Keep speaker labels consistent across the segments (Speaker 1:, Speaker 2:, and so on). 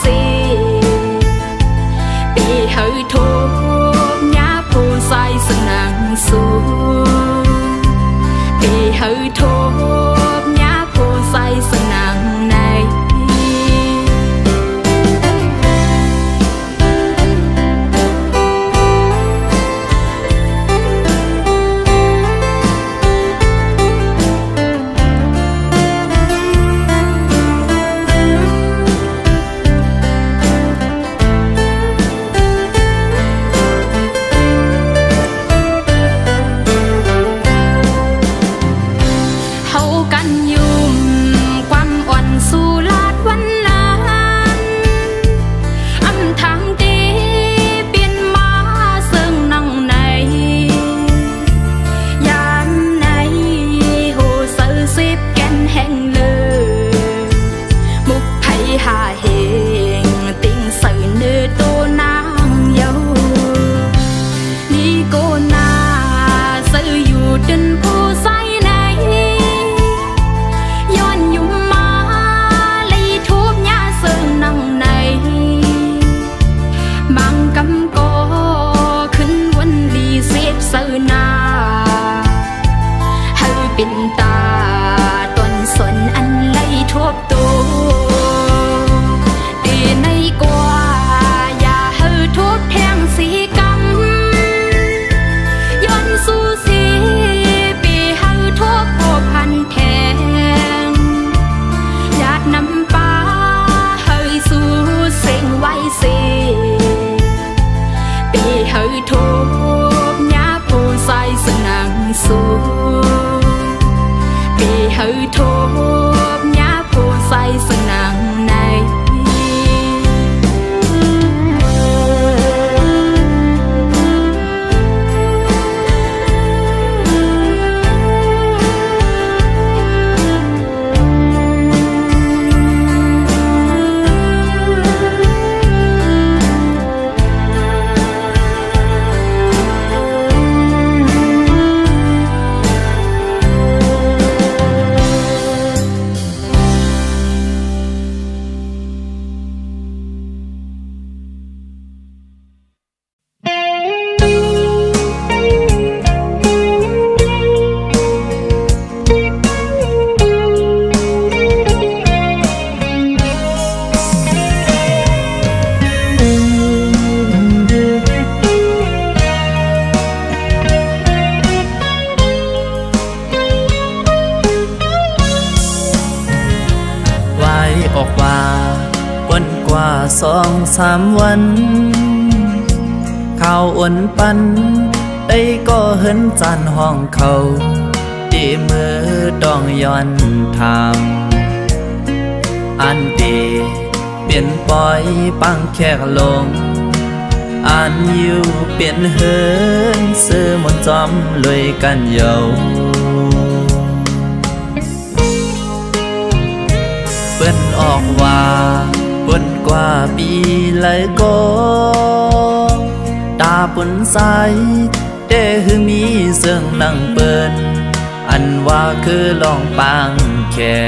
Speaker 1: สิปีเฮาทุกญาผู้ใส่สนังสูปีเฮาทุกญาผู้ใส่สนังใน
Speaker 2: 2-3 วันข้าวอ้วนปันได้ก็เห็นจานห้องเขาดีมือต้องย้อนทางอันดีเปลี่ยนปล่อยปังแขกลงอันอยู่เปลี่ยนเหินซื้อหมดจอมลอยกันเยาเปิ้นออกว่าปุ่นกว่าปีเลยก็ตาปุ่นใสเด้คือมีเสื่องนั่งเปิ้นอันว่าคือลองปังแค่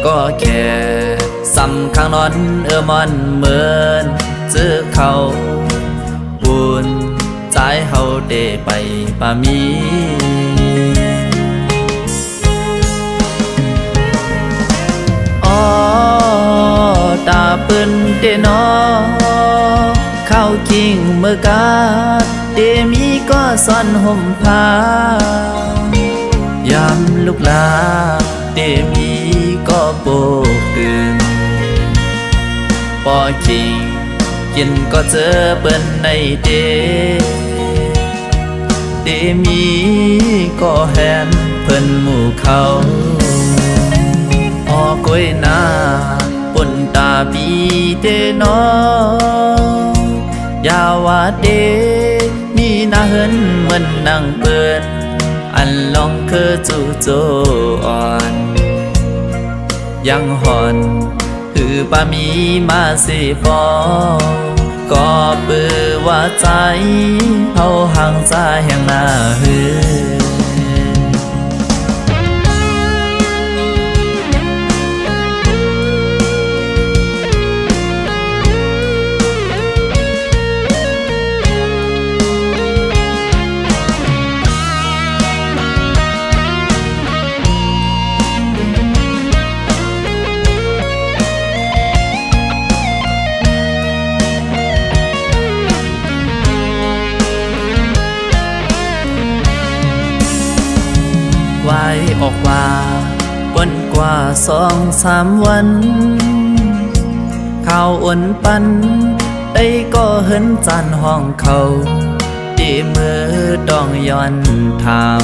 Speaker 2: ก็แค่สำข้างนอนมอนเหมือนเจอเขาบุญใจเฮาได้ไปป่ามีตาเปิ้นเดนอเข้าคิงเมื่อกาดเดมีก็ซ่อนห่มผ้ายามลูกลาเดมีก็โบกตื่นปอคิงกินก็เจอเปิ้นในเดมีก็แหนเพิ่นหมู่เขาออกก้อยนาปุ่นตาปีเดนอยาวาเดมีนาเหินเหมือนนางเปิ้นอันลองคือจู่โจอ่อนยังหอนคือป้ามีมาสิพอก็เบื่อว่าใจเฮาห่างใจแห่งหน้าหือ 2-3 วันข้าวอ่อนปันได้ก็เห็นจานห้องเขาดีมือต้องย้อนทาง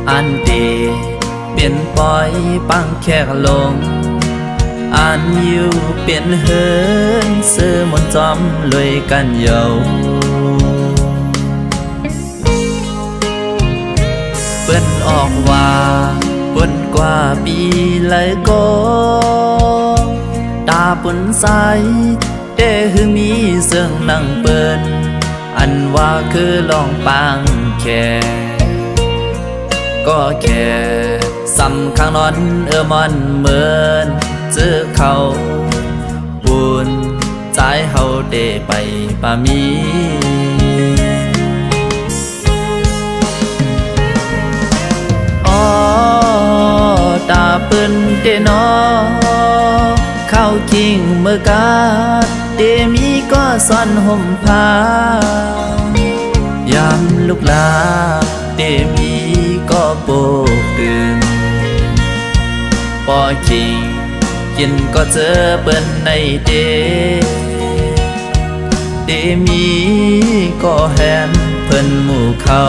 Speaker 2: อันดีเปลี่ยนปล่อยปังแขกลงอันอยู่เปลี่ยนเหินซื้อมนต์จอมลวยกันเยาเปิ้นออกว่าปุ่นกว่าปีเลยก็ตาปุ่นใสเด้คือมีเสื่องนั่งเปิ้นอันว่าคือลองปังแค่ก็แค่สำข้างนอนมอนเหมือนเจอเขาบุญใจเฮาได้ไปปามีตาเปิ้นเดนอเข้าคิงเมื่อกาดเดมีก็ซ่อนห่มผ้ายามลูกลาเดมีก็โบกตื่นปอคิงกินก็เจอเปิ้นในเดมีก็แฮมเพิ่นหมู่เขา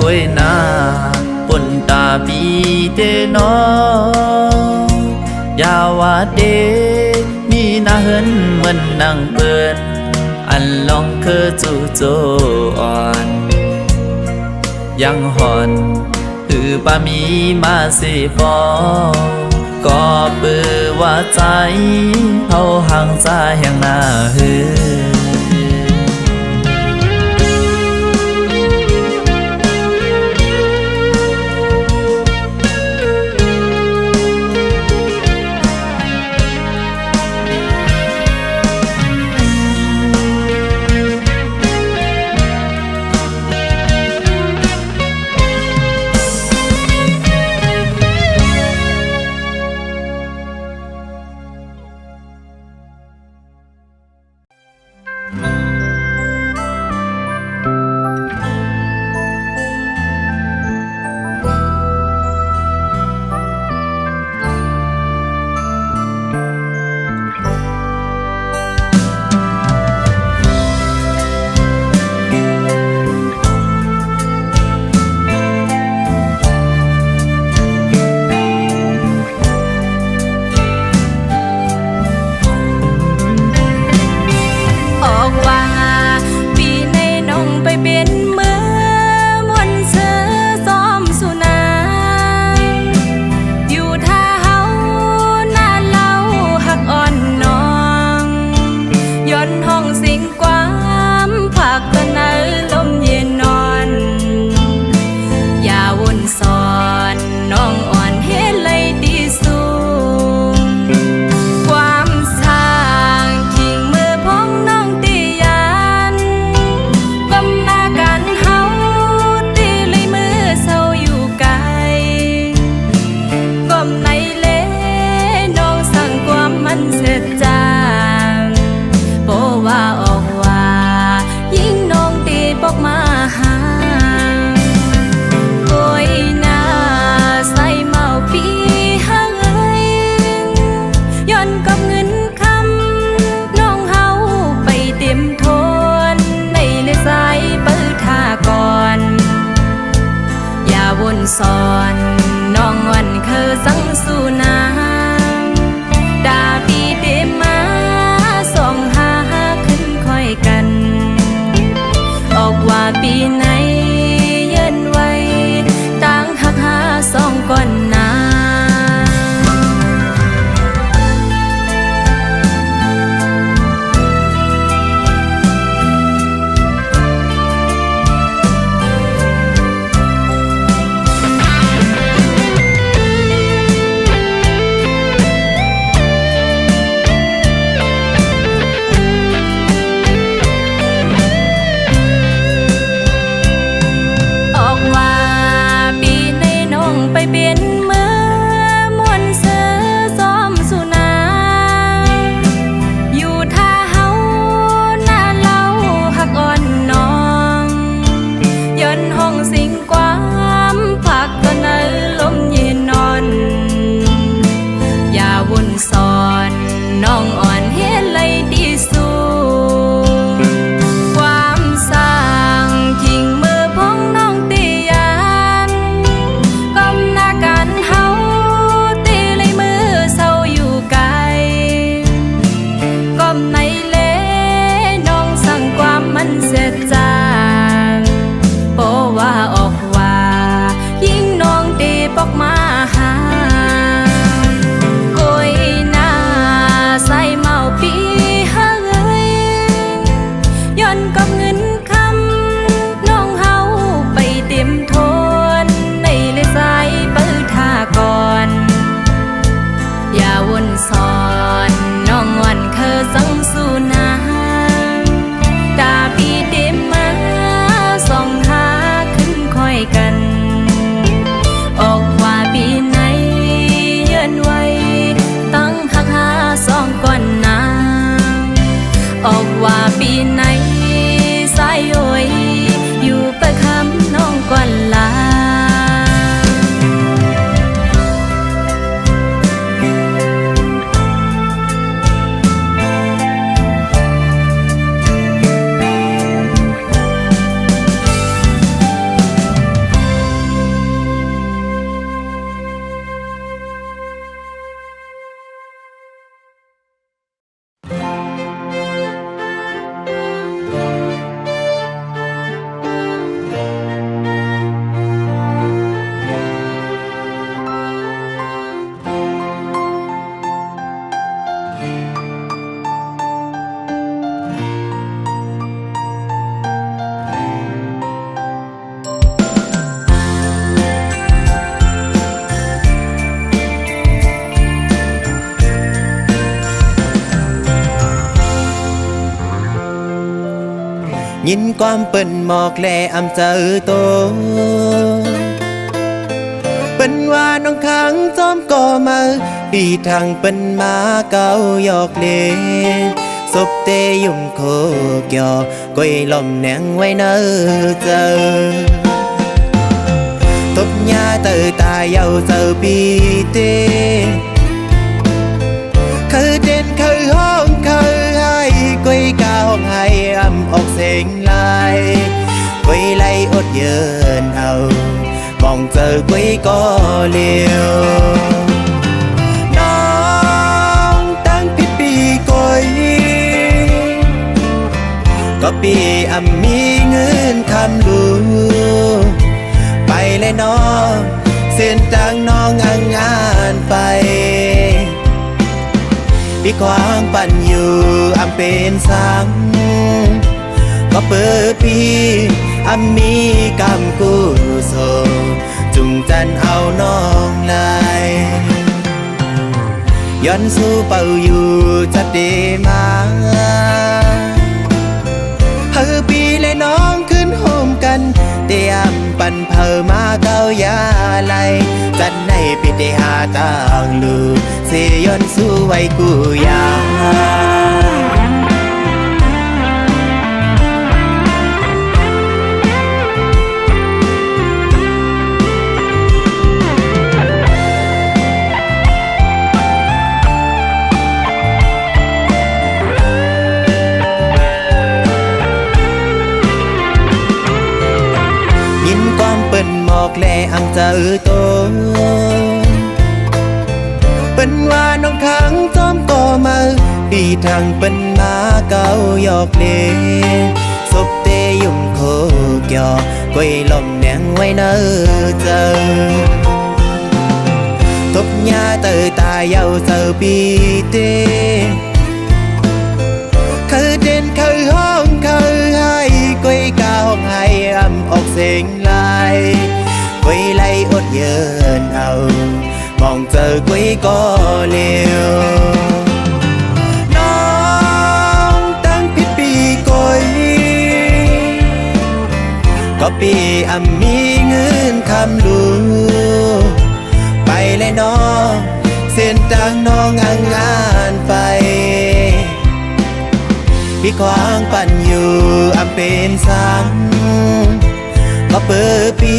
Speaker 2: ก้อยหน้าปุ่นตาปีเดนอยาว่าเดมีหน้าเหินเหมือนนางเปิ้นอันลองคือจู่โจอ่อนยังหอนคือปามีมาสิพอก็เปื้อว่าใจเฮาห่างใจแห่งหน้าเหือ
Speaker 1: สอนน้องวันคือสังสุนางดาปีเดมาส่องหาขึ้นค่อยกันออกว่าปีไหนเย็นไว้ต่างหักหาสองก่อนนา เป็น
Speaker 3: ยินความเปิ้นหมอกแลอำเจอโตเปิ้นว่าน้องขังจอมก่อมาปีทางเปิ้นมาเก่าหยอกเล่ศพเตยุ่มโคกยอก้อยลมแหนงไว้เนอเจอตบยาเตอตาเยาเจอปีเตคือเด่นคือห้องคือให้ก้อยกาห้องให้อำออกเสียงลายก้อยไล่อดเยินเอามองเจอก้อยก็เลี้ยวน้องตั้งพิปีก้อยก็ปีอำมีเงินคำลูไปเลยน้องเส้นทางน้องงานไปพี่ควางปั่นอยู่อำเป็นสังก็เปิดพี่อำมีกำกูโซจุงจันเอาน้องลายย้อนสู้เป่าอยู่จัดเดมาเฮอปีและน้องขึ้นโฮมกันเตรียมปั่นเพอมาเก้ายาไหลจัดในปิดได้หาต่างลูเสย้อนสู้ไว้กูยายินความเปิ้นหมอกแลอำเจอโตเปิ้นว่าน้องขังจอมก่อมาปีทางเปิ้นมาเก่าหยอกเล่ศพเตยุ่มโคกยอก้อยลมแหนงไว้เนอเจอตบยาเตอตาเยาเจอปีเตคือเด่นคือห้องคือให้ก้อยกาห้องให้อำออกเสียงลายก้อยไล่อดเยินเอามองเจอก้อยก็เลี้ยวน้องตั้งพิปีก้อยก็ปีอำมีเงินคำลูไปเลยน้องเส้นทางน้องงานไปพี่ควางปั่นอยู่อำเป็นสังก็เปิดปี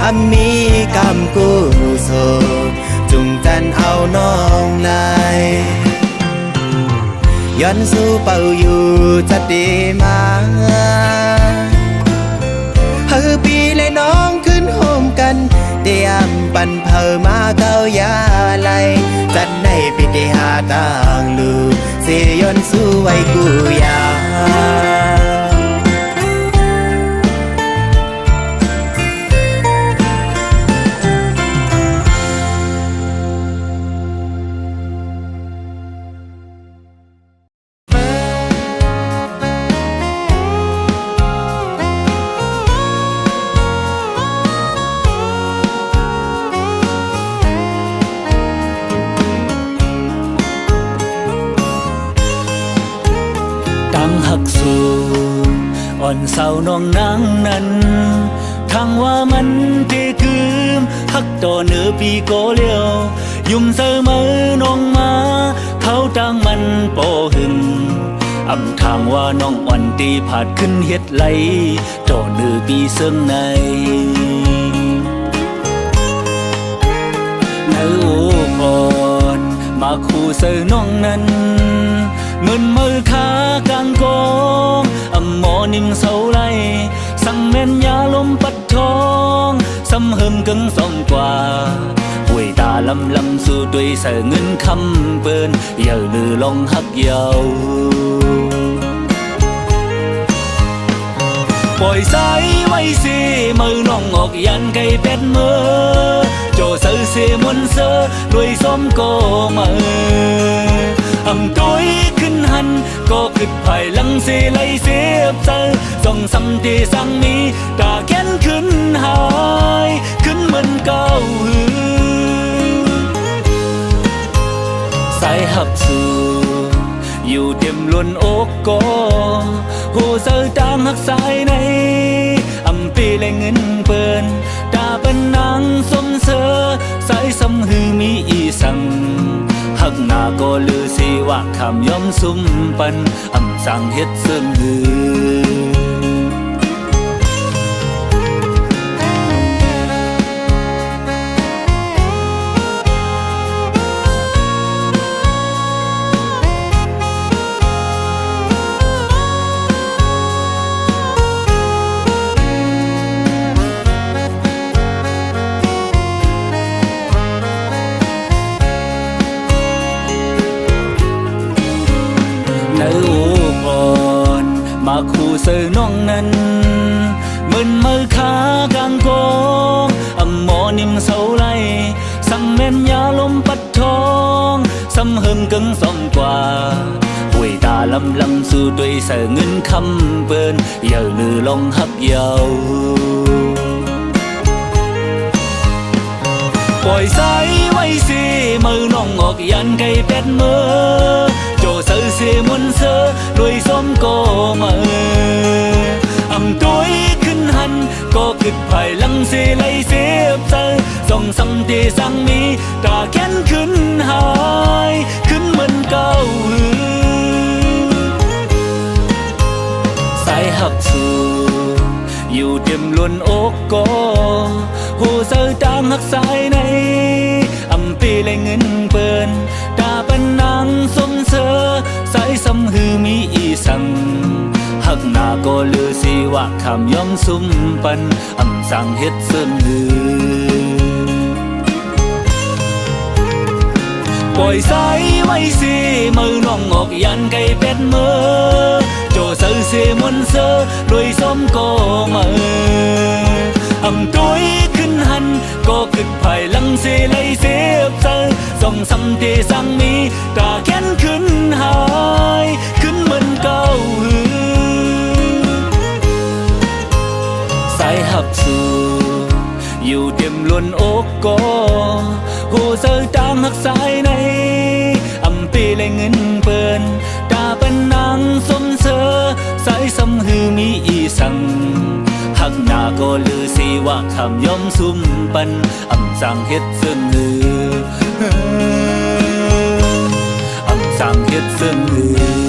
Speaker 3: อำมีกำกูโซจุงจันเอาน้องลายย้อนสู้เป่าอยู่จัดเดมาเฮอปีและน้องขึ้นโฮมกันเตรียมปั่นเพอมาเก้ายาไหลจัดในปิดได้หาต่างลูเสย้อนสู้ไว้กูยา
Speaker 4: ตั้งหักสู่อ่อนเศร้าน้องนางนั้นทางว่ามันเทคืมหักต่อเนื้อปีโกเลียวยุ่มเสมอน้องมาเขาจ้างมันโปหึงอำทางว่าน้องอ่อนตีผาดขึ้นเฮ็ดไหลต่อเนื้อปีเสื่องในเนื้ออ่อนมาคู่เสือน้องนั้นเงินมือขากลางกองหมอนิ่มเสาไหลสั่งแม่นยาลมปัดทองซ้ำเฮิมกึ่งสองกว่าหวยตาลำสู่ด้วยเสือเงินคำเปิ้นอย่าลือลองหักเยาปล่อยสายไว้เสมือน้องออกยันไก่เป็ดมือโจเสือเสมวนเสือด้วยซ้อมก็มือต้อยขึ้นหันก็ขึ้นภายหลังเสไลเสียบเจอส่องซ้ำที่สั่งมีตาแค้นขึ้นหายขึ้นเหมือนเก่าหือสายหักสู่ อยู่เต็มล้นอกก็หูเสือตามหักสายในอำปีและเงินเปินตาเป็นนางสมเสอสายสำหือมีอีสังหักหน้าก็ลือสิว่าคำยอมซุ่มปันอำสั่งเฮ็ดเสื่อมลือมาคู่เสือน้องนั้นมึนมือขากลางกองอำหมอนิ่มเสาไลสังแม่นยาลมปัดทองสำเฮิมกึ่งซ่อมกว่าป่วยตาลำสู่ด้วยเสือเงินคำเปิ้นอย่าลือลองหักเยาปล่อยสายไว้สิมือน้องออกยันไก่เป็ดมือโจเสือเสียมุนเสือด้วยส้มก็มืออำตัวขึ้นหันก็กึดภายหลังเสียไหลเสียบเสือส่องซ้ำที่สั่งมีตาแค้นขึ้นหายขึ้นเหมือนเก่าสายหักสูอยู่เต็มล้นอกก็หูเสือตามหักสายในอำปีและเงินเปินตาเป็นนางสมเสอสายสำหือมีอีสังหักหน้าก็ลือสิว่าคำยอมซุ่มปันอำสั่งเฮ็ดเสื่อมลือปล่อยสายไว้สิมือน้องออกยันไก่เป็ดมือโจเสือเสียมุนเสือด้วยส้มก็มืออำตัวขึ้นหันก็กึดภายหลังเสียไหลเสียบเสือส่องซ้ำที่สั่งมีตาแค้นขึ้นหายขึ้นเหมือนเก่าสายหักสูอยู่เต็มล้นอกก็หูเสือตามหักสายในอำปีและเงินเปินตาเป็นนางสมเสอสายสำหือมีอีสังหักหน้าก็ลือสิว่าคำยอมซุ่มปันอำสั่งเฮ็ดเสื่อมลืออำสั่งเฮ็ดเสื่อมลือ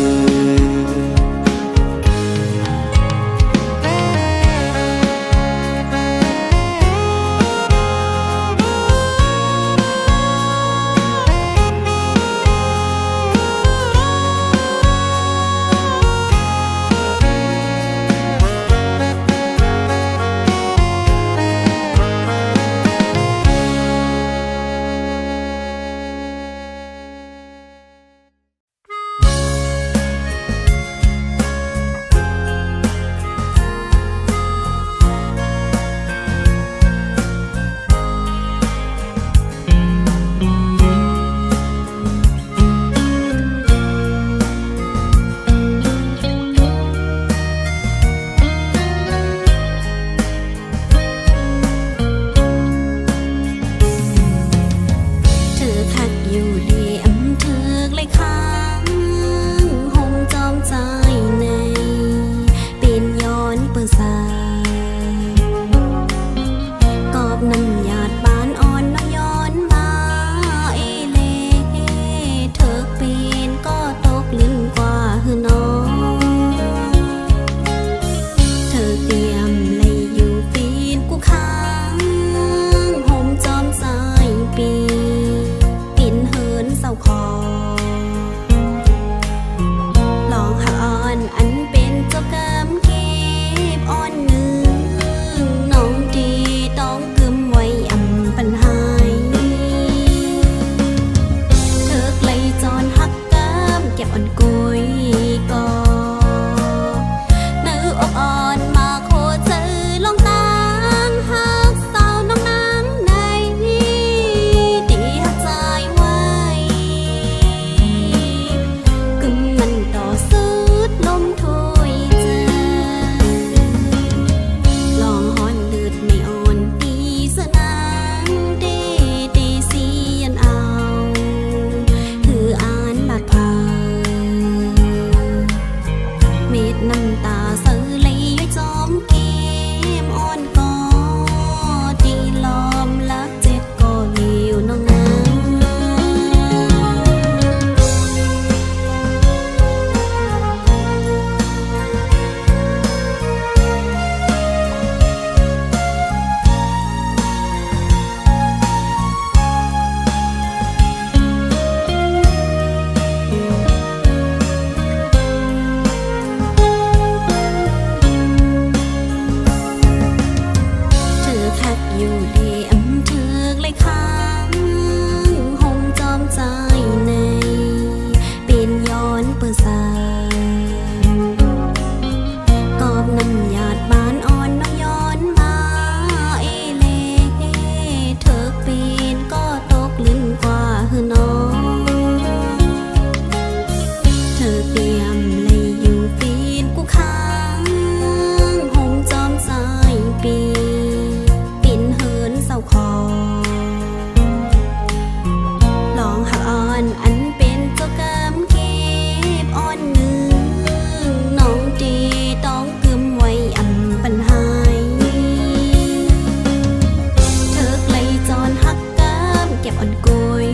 Speaker 5: อ่อนกุย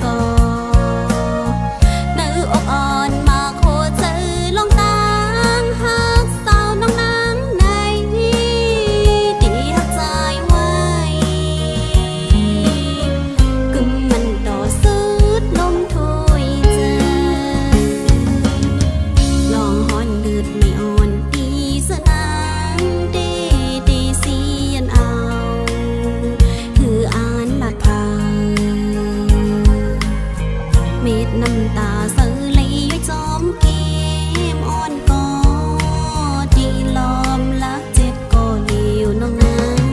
Speaker 5: ก่อเนื้ออกอ่อนมาโคเจอลองตางหักสาวน้องนางในตีหักใจไว้กึมมันต่อสุดลมถ้วยเจอลองหอนดืดไม่อ่อนดีสนางดีเสียนเอาคืออ่านบาดพาเม็ดน้ำตาเสือไหลย้อยจอมเกมอ่อนกอดีลอมลักเจ็บก็เหลวน้องนาง
Speaker 2: เ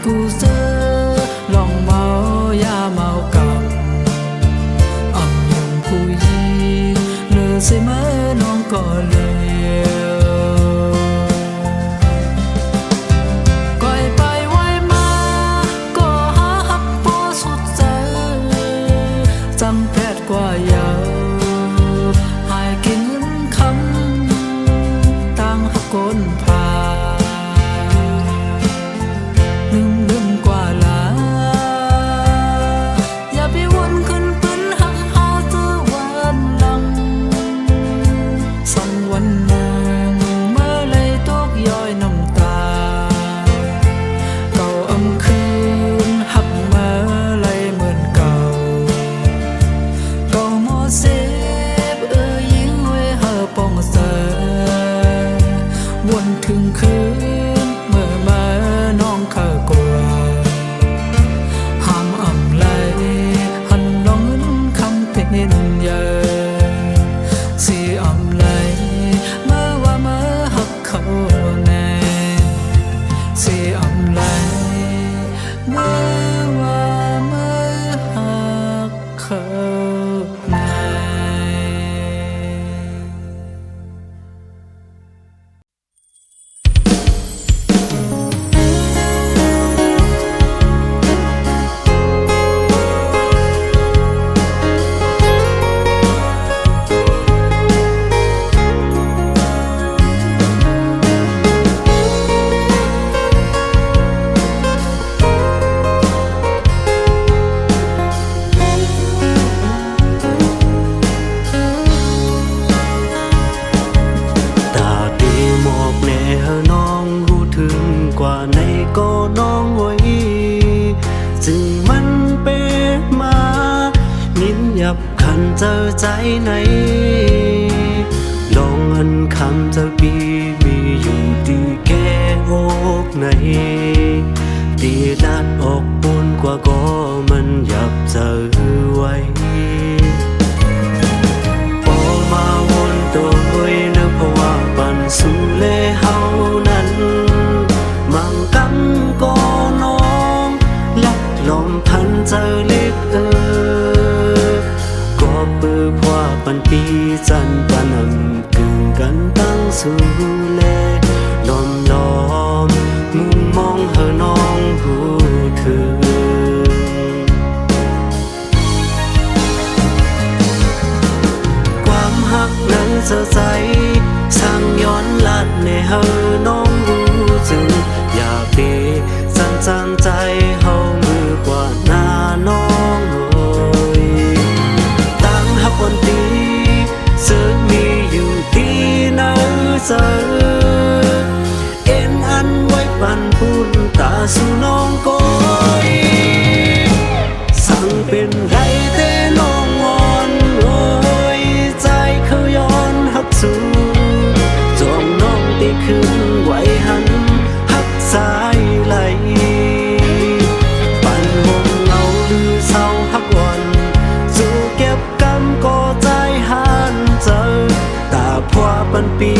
Speaker 6: กูเจอลองเมายาเมากำยังผู้หญิงเลือใส่มือน้องก็เลี้ยวก่อยไปไว้มาก็หาหักพอสุดใจจำแพทย์กว่ายาวหายกินเงินคำตั้งหักก้นพาลืมกว่าลาอย่าไปวนขึ้นปืนหักหาเธอวันหลังสังวันหนึ่งเมื่อไรตกย้อยน้ำตาเก่าอำคืนหักเมื่อไรเหมือนเก่าเก่าหมอเสพยิงไว้เฮอปองเสวนถึงคืนเมื่อมาน้องข้ากลัวห้ามอำไลหันลงคำเป็นเยอะสิอำไลเมื่อว่าเมื่อหักเขาแน่สิอำไลเมื่อว่าเมื่อหักเขาแน่
Speaker 7: ตาดีหมอกแน่น้องรู้ถึงกว่าในก็น้องไว้จึงมันเป็นมานินยับขันเจอใจในลองอันคำเจอปีมีอยู่ดีแก่อกในตีดัดออกปูนกว่าก็มันยับเจอไว้พอมาวนตัวนึกเพราะว่าปันสู่เลเฮานั้นมังกำก็น้องลักลมพันเจอเล็กก็ปื้อพว่าปันปีจันปันกึ่งกันตั้งสู่เลล้อมมุมมองเฮอน้องหูถึงความหักนั้นเจอใจสั่งย้อนลัดในเฮอน้องรู้จึงอย่าเปสั่นจางใจเฮามือกว่าหน้าน้องตั้งหักวันดีซึ่งมีอยู่ที่ไหนเจอเอ็นอันไว้ปันปุนตาสู่น้องก้อยสั่งเป็นไรเต้น้องงอนโอยใจเขาย้อนหักสู่จองน้องตีขึ้นไว้หันหักสายไหลปันวงเงาลือเศร้าหักวันสู่เก็บกำก็ใจหันเจอตาพว่าปันปี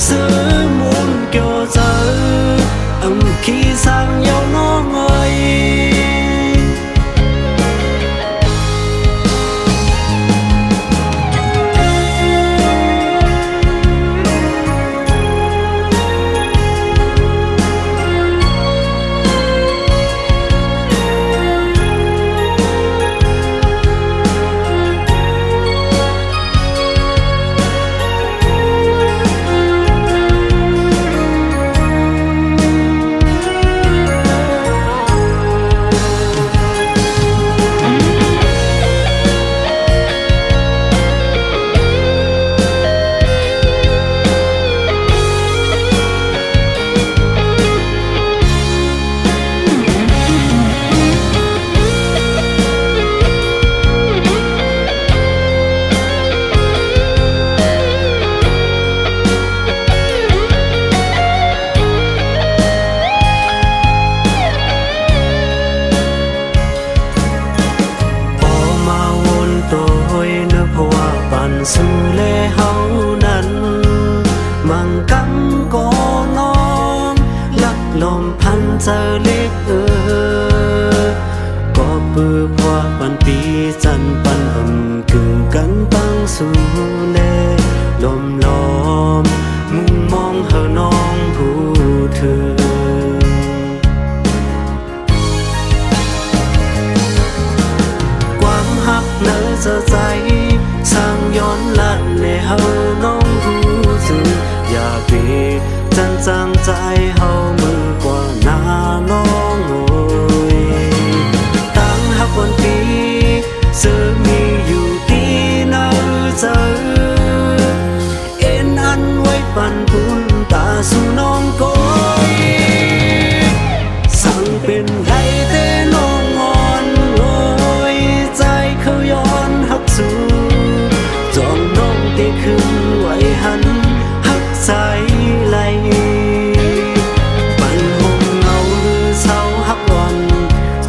Speaker 7: ซื้อมุนเกี่ยวเจอขี้สั่งยาวน้องเอ้ยสู่เลเฮานั้นมังกำก็น้องลักลมพันเจอเล็ก ปีจันปันคือกันตั้งสู่แลลมล้อมมุมมองเฮาน้องผู้เธอความหักเนอจะใจสร้างย้อนลัดในเฮาน้องผู้สึกอยากเปจันจางใจเฮามือกว่าหน้าน้องโอยตั้งหักวันปีเสือมีอยู่ที่หน้าเจอเอ็นอันไว้ปันปุนตาสู่น้องก้อยสั่งเป็นไรแต่น้องอ่อนโอยใจเขาย้อนหักสู่จองน้องตีขึ้นไว้หันหักใจไหลปันหงเงาหรือเศร้าหักวัน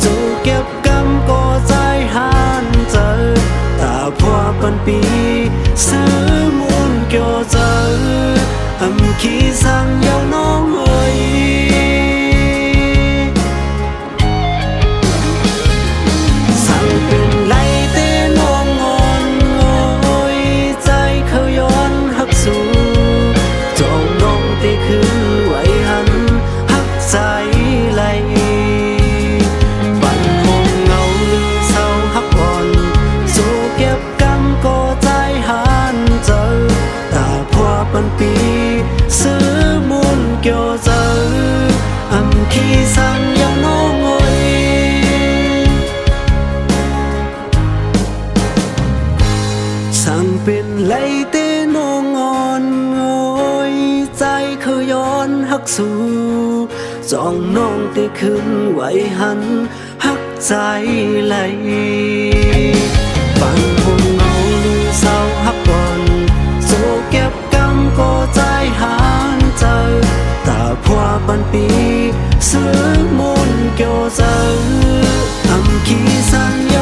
Speaker 7: สู่เก็บกำก็ใจหันเจอตาพัวปันปีซื้อมุนเกี่ยวเจอขี้สั่งยาวน้องเอ้ยสั่งเป็นไรแต่น้องอ่อนโอยใจเขาย้อนหักสู่จองน้องตีขึ้นไว้หันหักใจไหลปันหงเงาหรือเศร้าหักอ่อนสู่เก็บกำก็ใจหันเจอตาพัวปันปีซื้อมุนเกี่ยวเจอขี้สั่งยาวน้องโอยสั่งเป็นไรแต่น้องอ่อนโอยใจเขาย้อนหักสู่จองน้องตีขึ้นไว้หันหักใจไหลปันหงเงาหรือเศร้าหักก่อนโซเก็บกำก็ใจหันเจอตาพัวปันปีซื้อมุนเกี่ยวเจอขี้สั่ง